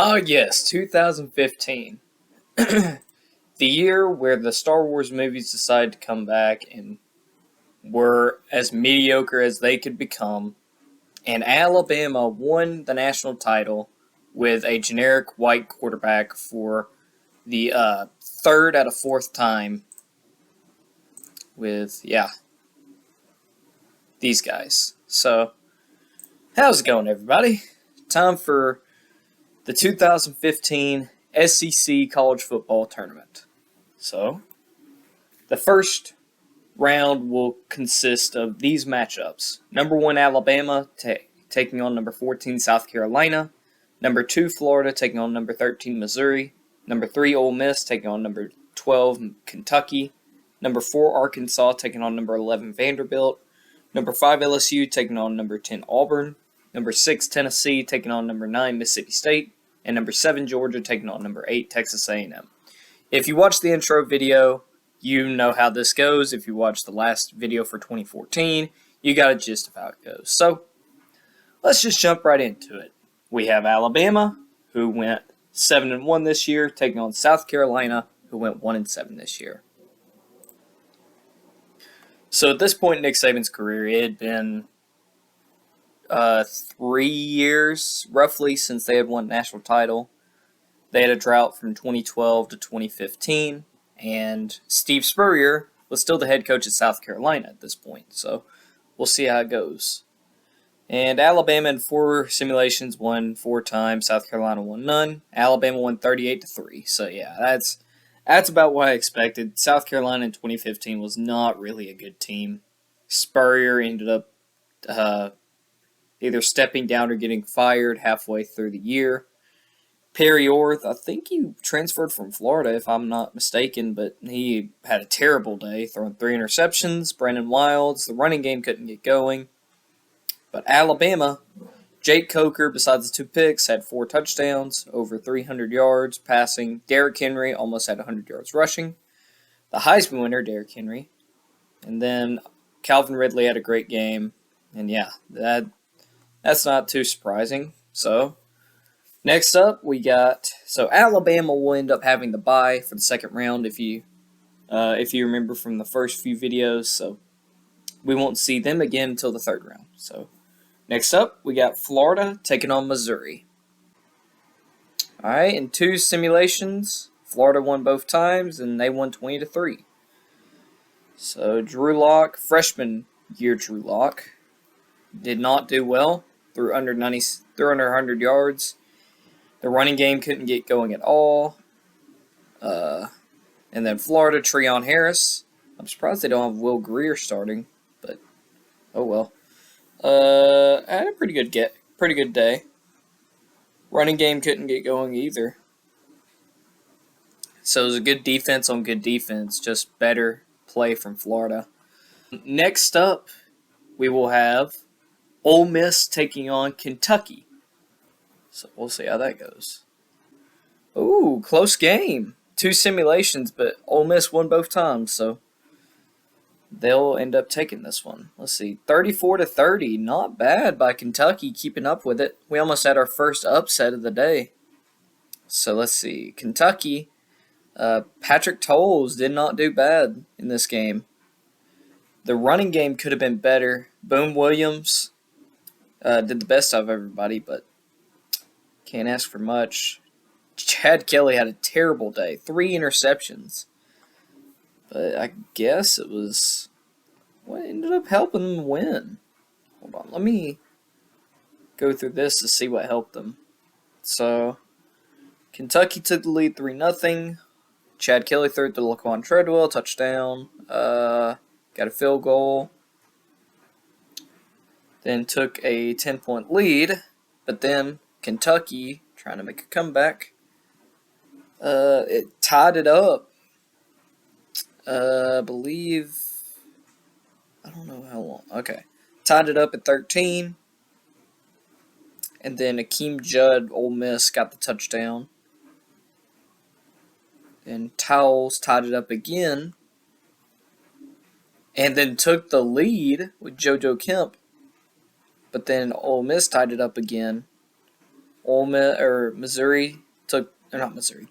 Oh, yes, 2015. The year where the Star Wars movies decided to come back and were as mediocre as they could become, and Alabama won the national title with a generic white quarterback for the third out of fourth time with, these guys. So, how's it going, everybody? Time for the 2015 SEC College Football Tournament. So, the first round will consist of these matchups. Number 1 Alabama taking on number 14 South Carolina. Number 2 Florida taking on number 13 Missouri. Number 3 Ole Miss taking on number 12 Kentucky. Number 4 Arkansas taking on number 11 Vanderbilt. Number 5 LSU taking on number 10 Auburn. Number 6 Tennessee taking on number 9 Mississippi State. And number 7 Georgia taking on number 8 Texas A&M. If you watched the intro video, you know how this goes. If you watched the last video for 2014, you got a gist of how it goes. So, let's just jump right into it. We have Alabama, who went 7-1 this year, taking on South Carolina, who went 1-7 this year. So at this point in Nick Saban's career, it had been 3 years, roughly, since they had won a national title. They had a drought from 2012 to 2015, and Steve Spurrier was still the head coach at South Carolina at this point, so we'll see how it goes. And Alabama in 4 simulations won 4 times, South Carolina won none. Alabama won 38-3, so yeah, that's about what I expected. South Carolina in 2015 was not really a good team. Spurrier ended up either stepping down or getting fired halfway through the year. Perry Orth, I think he transferred from Florida, if I'm not mistaken, but he had a terrible day, throwing 3 interceptions. Brandon Wilds, the running game couldn't get going. But Alabama, Jake Coker, besides the 2 picks, had 4 touchdowns, over 300 yards passing. Derrick Henry almost had 100 yards rushing. The Heisman winner, Derrick Henry. And then Calvin Ridley had a great game. And yeah, that's not too surprising. So, next up, we got... So, Alabama will end up having the bye for the second round if you remember from the first few videos. So, we won't see them again until the third round. So, next up, we got Florida taking on Missouri. Alright, in 2 simulations, Florida won both times, and they won 20-3. So, Drew Lock, freshman year Drew Lock, did not do well. Threw under 100 yards. The running game couldn't get going at all. And then Florida, Treon Harris. I'm surprised they don't have Will Greer starting, but oh well. Had a pretty good day. Running game couldn't get going either. So it was a good defense on good defense, just better play from Florida. Next up, we will have Ole Miss taking on Kentucky. So we'll see how that goes. Ooh, close game. 2 simulations, but Ole Miss won both times, so they'll end up taking this one. Let's see, 34-30, not bad by Kentucky, keeping up with it. We almost had our first upset of the day. So let's see, Kentucky, Patrick Towles did not do bad in this game. The running game could have been better. Boone Williams did the best out of everybody, but can't ask for much. Chad Kelly had a terrible day. 3 interceptions. But I guess it was what ended up helping them win. Hold on, let me go through this to see what helped them. So, Kentucky took the lead 3-0. Chad Kelly threw it to Laquan Treadwell, touchdown. Got a field goal. Then took a 10-point lead, but then Kentucky, trying to make a comeback, it tied it up. I believe, I don't know how long. Okay. Tied it up at 13. And then Akeem Judd, Ole Miss, got the touchdown. And Towles tied it up again. And then took the lead with JoJo Kemp. But then Ole Miss tied it up again.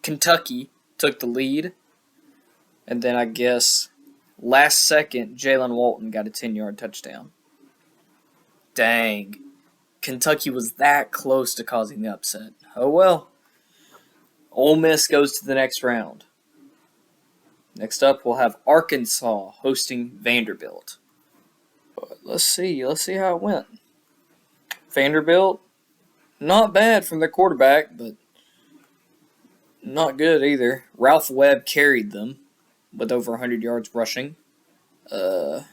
Kentucky took the lead, and then I guess last second Jalen Walton got a 10-yard touchdown. Dang, Kentucky was that close to causing the upset. Oh well. Ole Miss goes to the next round. Next up, we'll have Arkansas hosting Vanderbilt. Let's see how it went. Vanderbilt, not bad from their quarterback, but not good either. Ralph Webb carried them with over 100 yards rushing. On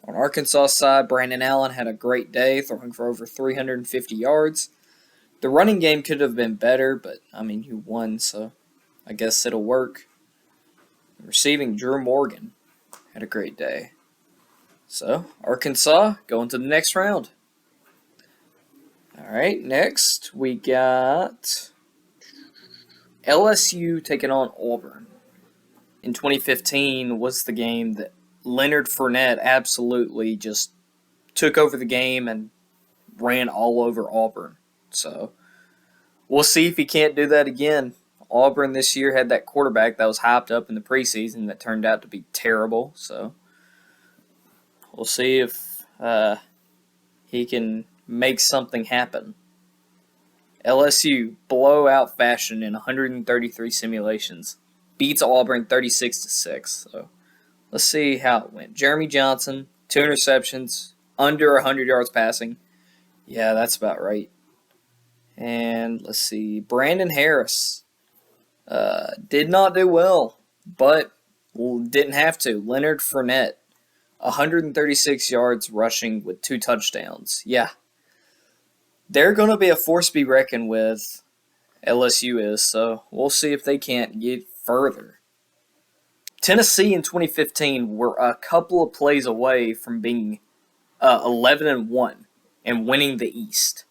Arkansas side, Brandon Allen had a great day, throwing for over 350 yards. The running game could have been better, but, I mean, you won, so I guess it'll work. Receiving, Drew Morgan had a great day. So, Arkansas going to the next round. All right, next we got LSU taking on Auburn. In 2015 was the game that Leonard Fournette absolutely just took over the game and ran all over Auburn. So, we'll see if he can't do that again. Auburn this year had that quarterback that was hyped up in the preseason that turned out to be terrible. So, we'll see if he can make something happen. LSU, blowout fashion in 133 simulations, beats Auburn 36-6. So, let's see how it went. Jeremy Johnson, 2 interceptions, under 100 yards passing. Yeah, that's about right. And let's see, Brandon Harris did not do well, but didn't have to. Leonard Fournette, 136 yards rushing with 2 touchdowns. Yeah. They're going to be a force to be reckoned with, LSU is, so we'll see if they can't get further. Tennessee in 2015 were a couple of plays away from being 11-1 and winning the East.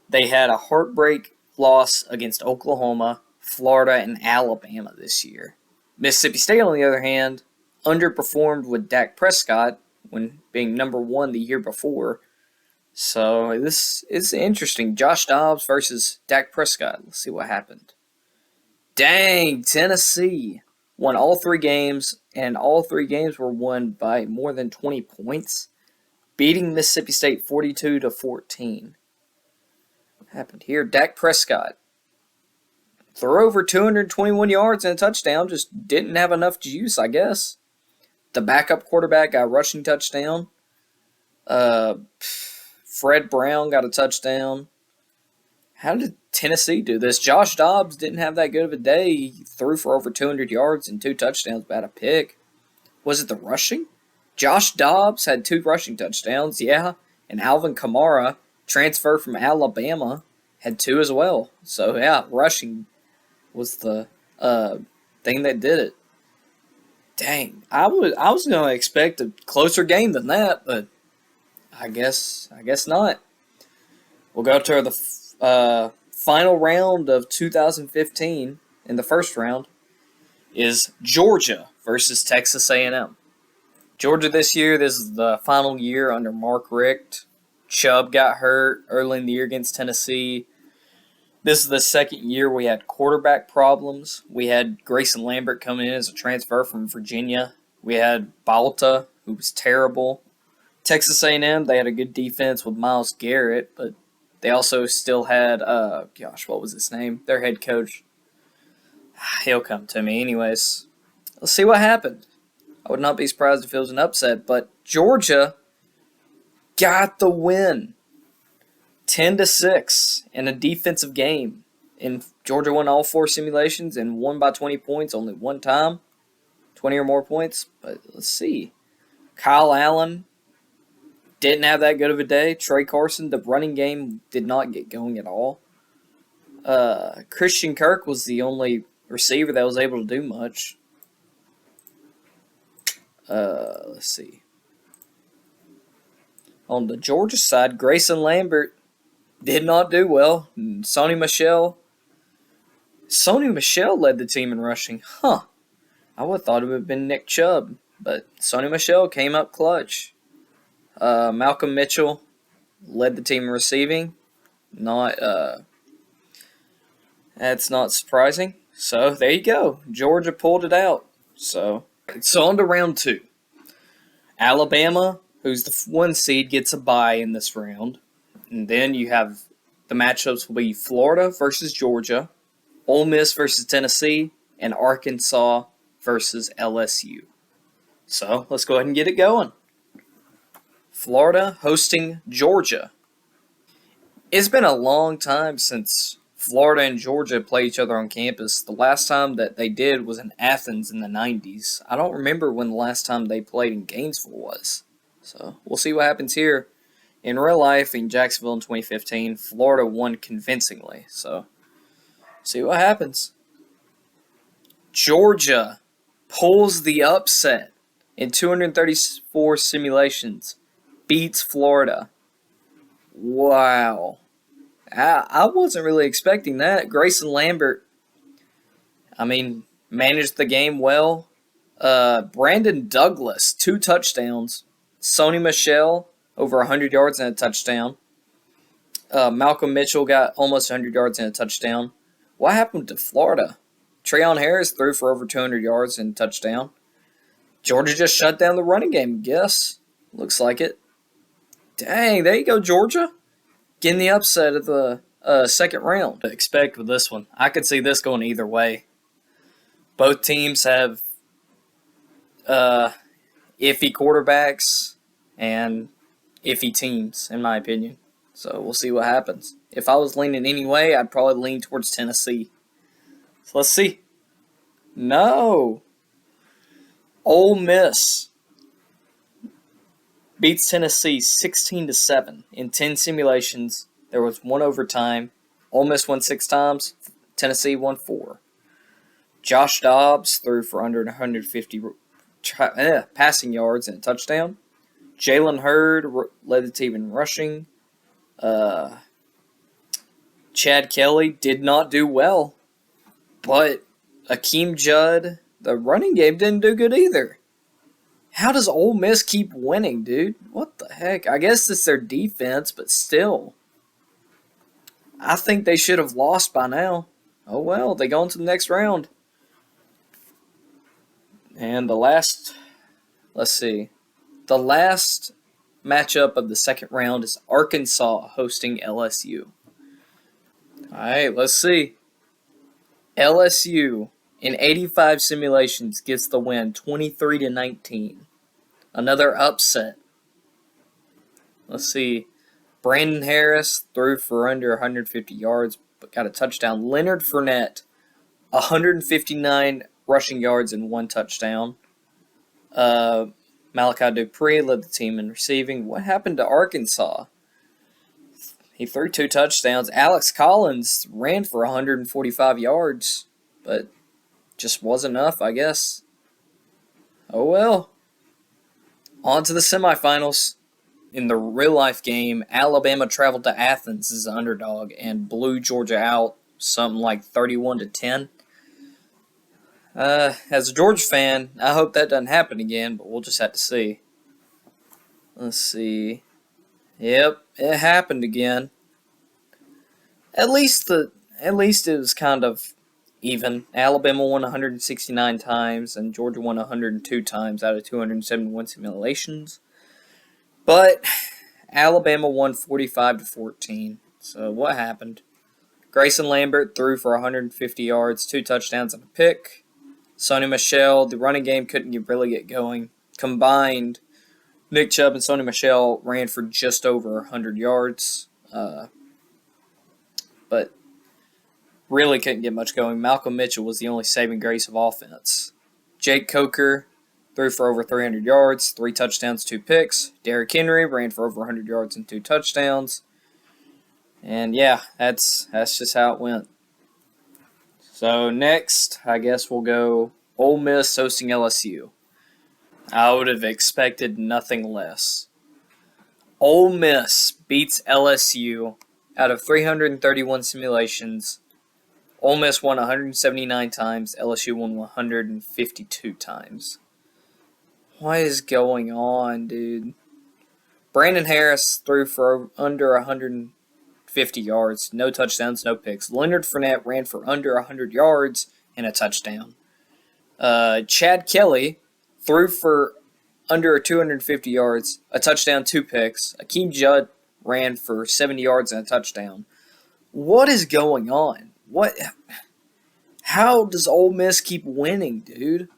They had a heartbreak loss against Oklahoma, Florida, and Alabama this year. Mississippi State, on the other hand, underperformed with Dak Prescott when being number 1 the year before. So this is interesting. Josh Dobbs versus Dak Prescott. Let's see what happened. Dang, Tennessee won all 3 games, and all 3 games were won by more than 20 points, beating Mississippi State 42-14. What happened here? Dak Prescott threw over 221 yards and a touchdown, just didn't have enough juice, I guess. The backup quarterback got a rushing touchdown. Fred Brown got a touchdown. How did Tennessee do this? Josh Dobbs didn't have that good of a day. He threw for over 200 yards and 2 touchdowns, about a pick. Was it the rushing? Josh Dobbs had 2 rushing touchdowns, yeah. And Alvin Kamara, transfer from Alabama, had 2 as well. So, yeah, rushing was the thing that did it. Dang, I was going to expect a closer game than that, but I guess not. We'll go to the final round of 2015. In the first round is Georgia versus Texas A&M. Georgia this year, this is the final year under Mark Richt. Chubb got hurt early in the year against Tennessee. This is the second year we had quarterback problems. We had Grayson Lambert coming in as a transfer from Virginia. We had Balta, who was terrible. Texas A&M, they had a good defense with Myles Garrett, but they also still had, what was his name? Their head coach. He'll come to me anyways. Let's see what happened. I would not be surprised if it was an upset, but Georgia got the win. 10-6 in a defensive game. And Georgia won all 4 simulations and won by 20 points only one time. 20 or more points. But let's see. Kyle Allen didn't have that good of a day. Trey Carson, the running game did not get going at all. Christian Kirk was the only receiver that was able to do much. Let's see. On the Georgia side, Grayson Lambert did not do well. Sony Michel led the team in rushing. I would have thought it would have been Nick Chubb, but Sony Michel came up clutch. Malcolm Mitchell led the team in receiving. Not That's not surprising. So there you go. Georgia pulled it out. So on to round two. Alabama, who's the 1 seed, gets a bye in this round. And then you have the matchups will be Florida versus Georgia, Ole Miss versus Tennessee, and Arkansas versus LSU. So let's go ahead and get it going. Florida hosting Georgia. It's been a long time since Florida and Georgia play each other on campus. The last time that they did was in Athens in the 90s. I don't remember when the last time they played in Gainesville was. So we'll see what happens here. In real life, in Jacksonville in 2015, Florida won convincingly. So see what happens. Georgia pulls the upset in 234 simulations. Beats Florida. Wow. I wasn't really expecting that. Grayson Lambert, managed the game well. Brandon Douglas, 2 touchdowns. Sony Michel, over 100 yards and a touchdown. Malcolm Mitchell got almost 100 yards and a touchdown. What happened to Florida? Treon Harris threw for over 200 yards and a touchdown. Georgia just shut down the running game, I guess. Looks like it. Dang, there you go, Georgia. Getting the upset of the second round. Expect with this one. I could see this going either way. Both teams have iffy quarterbacks and iffy teams, in my opinion. So we'll see what happens. If I was leaning any way, I'd probably lean towards Tennessee. So let's see. No. Ole Miss beats Tennessee 16-7 in 10 simulations. There was 1 overtime. Ole Miss won 6 times. Tennessee won 4. Josh Dobbs threw for under 150 passing yards and a touchdown. Jalen Hurd led the team in rushing. Chad Kelly did not do well. But Akeem Judd, the running game didn't do good either. How does Ole Miss keep winning, dude? What the heck? I guess it's their defense, but still. I think they should have lost by now. Oh well, they go on to the next round. And the last matchup of the second round is Arkansas hosting LSU. Alright, let's see. LSU in 85 simulations gets the win 23-19. Another upset. Let's see. Brandon Harris threw for under 150 yards but got a touchdown. Leonard Fournette, 159 rushing yards and 1 touchdown. Malachi Dupree led the team in receiving. What happened to Arkansas? He threw 2 touchdowns. Alex Collins ran for 145 yards, but just wasn't enough, I guess. Oh well. On to the semifinals. In the real-life game, Alabama traveled to Athens as an underdog and blew Georgia out something like 31-10. As a Georgia fan, I hope that doesn't happen again, but we'll just have to see. Let's see. Yep, it happened again. At least it was kind of even. Alabama won 169 times and Georgia won 102 times out of 271 simulations. But Alabama won 45-14. So what happened? Grayson Lambert threw for 150 yards, 2 touchdowns and a pick. Sony Michel, the running game couldn't really get going. Combined, Nick Chubb and Sony Michel ran for just over 100 yards. But really couldn't get much going. Malcolm Mitchell was the only saving grace of offense. Jake Coker threw for over 300 yards, 3 touchdowns, 2 picks. Derrick Henry ran for over 100 yards and 2 touchdowns. And yeah, that's just how it went. So next, I guess we'll go Ole Miss hosting LSU. I would have expected nothing less. Ole Miss beats LSU out of 331 simulations. Ole Miss won 179 times. LSU won 152 times. What is going on, dude? Brandon Harris threw for under 100 250 yards, no touchdowns, no picks. Leonard Fournette ran for under 100 yards and a touchdown. Chad Kelly threw for under 250 yards, a touchdown, 2 picks. Akeem Judd ran for 70 yards and a touchdown. What is going on? How does Ole Miss keep winning, dude?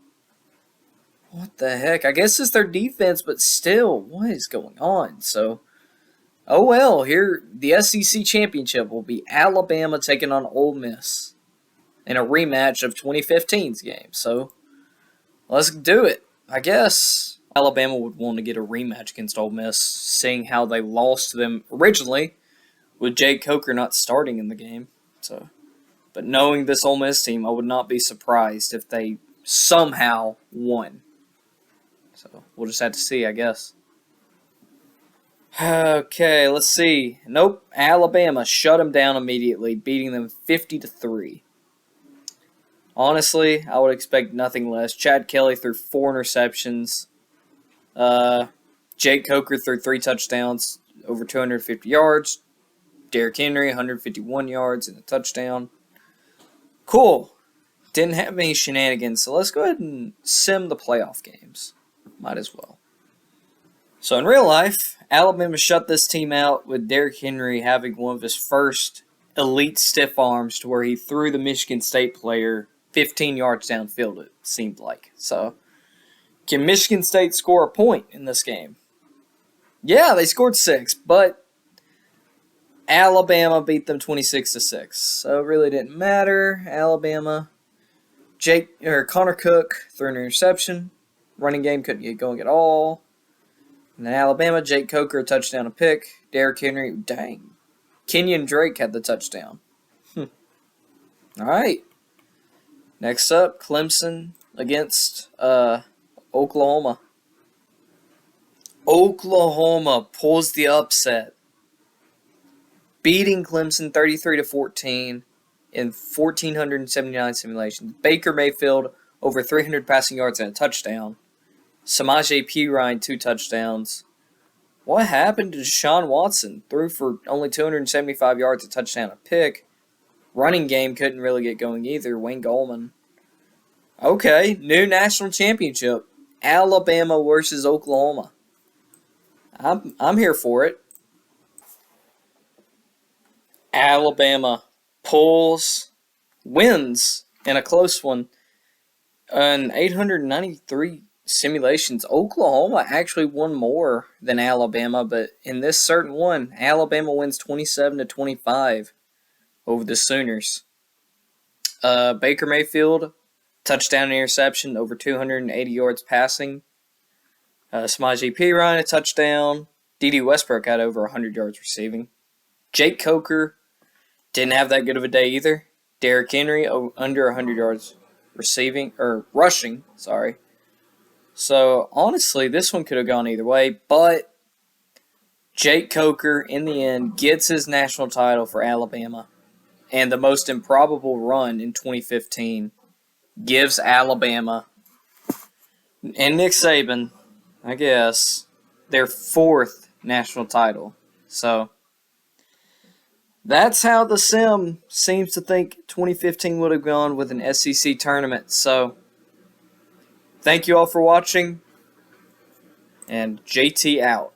What the heck? I guess it's their defense, but still, what is going on? So, oh well, here, the SEC championship will be Alabama taking on Ole Miss in a rematch of 2015's game. So, let's do it. I guess Alabama would want to get a rematch against Ole Miss, seeing how they lost to them originally with Jake Coker not starting in the game. So, but knowing this Ole Miss team, I would not be surprised if they somehow won. So, we'll just have to see, I guess. Okay, let's see. Nope, Alabama shut them down immediately, beating them 50-3. Honestly, I would expect nothing less. Chad Kelly threw 4 interceptions. Jake Coker threw 3 touchdowns, over 250 yards. Derrick Henry, 151 yards and a touchdown. Cool. Didn't have any shenanigans, so let's go ahead and sim the playoff games. Might as well. So in real life, Alabama shut this team out with Derrick Henry having one of his first elite stiff arms to where he threw the Michigan State player 15 yards downfield, it seemed like. So, can Michigan State score a point in this game? Yeah, they scored 6, but Alabama beat them 26-6. So it really didn't matter. Alabama, Connor Cook threw an interception. Running game couldn't get going at all. And then Alabama, Jake Coker, a touchdown, a pick. Derrick Henry, dang. Kenyon Drake had the touchdown. All right. Next up, Clemson against Oklahoma. Oklahoma pulls the upset, beating Clemson 33-14 in 1,479 simulations. Baker Mayfield over 300 passing yards and a touchdown. Samaje Perine 2 touchdowns. What happened to Deshaun Watson? Threw for only 275 yards, a touchdown, a pick. Running game couldn't really get going either. Wayne Gallman. Okay, new national championship. Alabama versus Oklahoma. I'm here for it. Alabama wins in a close one. In 893 simulations, Oklahoma actually won more than Alabama, but in this certain one, Alabama wins 27-25 over the Sooners. Baker Mayfield, touchdown and interception, over 280 yards passing. Samaje Perine, a touchdown. D.D. Westbrook had over 100 yards receiving. Jake Coker didn't have that good of a day either. Derrick Henry, under 100 yards rushing. So, honestly, this one could have gone either way, but Jake Coker, in the end, gets his national title for Alabama. And the most improbable run in 2015 gives Alabama and Nick Saban, I guess, their 4th national title. So, that's how the sim seems to think 2015 would have gone with an SEC tournament. So, thank you all for watching, and JT out.